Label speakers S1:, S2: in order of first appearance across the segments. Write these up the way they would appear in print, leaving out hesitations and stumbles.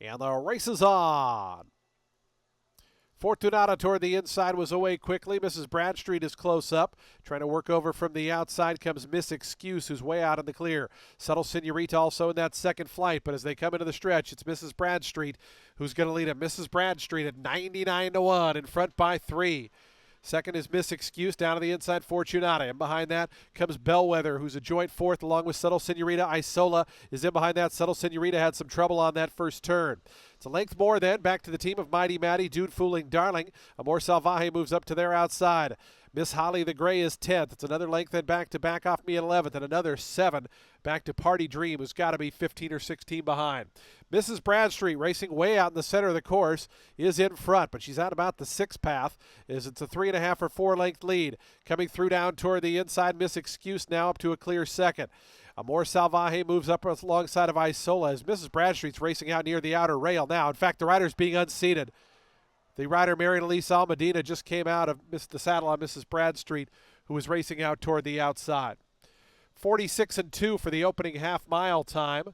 S1: And the race is on. Fortunata toward the inside was away quickly. Mrs. Bradstreet is close up. Trying to work over from the outside comes Miss Excuse, who's way out in the clear. Subtle Senorita also in that second flight, but as they come into the stretch, it's Mrs. Bradstreet who's going to lead him. Mrs. Bradstreet at 99-1 in front by 3. Second is Miss Excuse down to the inside, Fortunata. And behind that comes Bellwether, who's a joint fourth, along with Subtle Senorita. Isola is in behind that. Subtle Senorita had some trouble on that first turn. It's a length more then. Back to the team of Mighty Maddie, Dude Fooling Darling. Amor Salvaje moves up to their outside. Miss Holly the Gray is 10th. It's another length then back to back off me at 11th, and another 7 back to Party Dream, who's got to be 15 or 16 behind. Mrs. Bradstreet, racing way out in the center of the course, is in front, but she's out about the 6th path, as it's a 3.5 or 4 length lead. Coming through down toward the inside, Miss Excuse now up to a clear second. Amor Salvaje moves up alongside of Isola as Mrs. Bradstreet's racing out near the outer rail now. In fact, the rider's being unseated. The rider, Marian Elise Almedina, just came out of the saddle on Mrs. Bradstreet, who was racing out toward the outside. 46-2 for the opening half-mile time.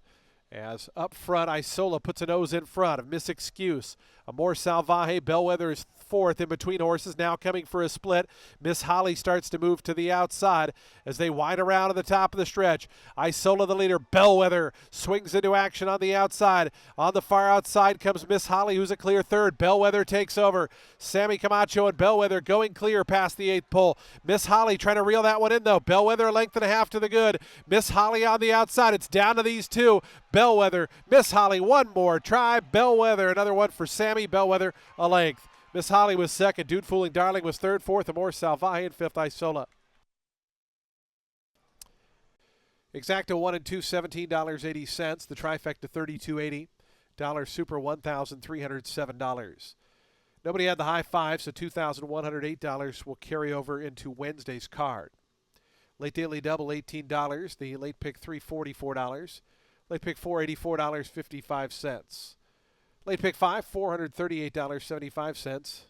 S1: As up front, Isola puts a nose in front of Miss Excuse. Amor Salvaje, Bellwether is 4th in between horses, now coming for a split. Miss Holly starts to move to the outside as they wind around at the top of the stretch. Isola the leader, Bellwether swings into action on the outside. On the far outside comes Miss Holly, who's a clear 3rd. Bellwether takes over. Sammy Camacho and Bellwether going clear past the 8th pole. Miss Holly trying to reel that one in though. Bellwether a length and a half to the good. Miss Holly on the outside. It's down to these two. Bellwether, Miss Holly, one more try. Bellwether, another one for Sammy. Bellwether, a length. Miss Holly was 2nd. Dude Fooling Darling was 3rd. 4th, Amor Salvaje, and 5th, Isola. Exacta 1 and 2, $17.80. The trifecta, $32.80. Dollar Super, $1,307. Nobody had the high five, so $2,108 will carry over into Wednesday's card. Late Daily Double, $18. The late pick 3, $44. Late pick 4, $84.55. Late pick 5, $438.75.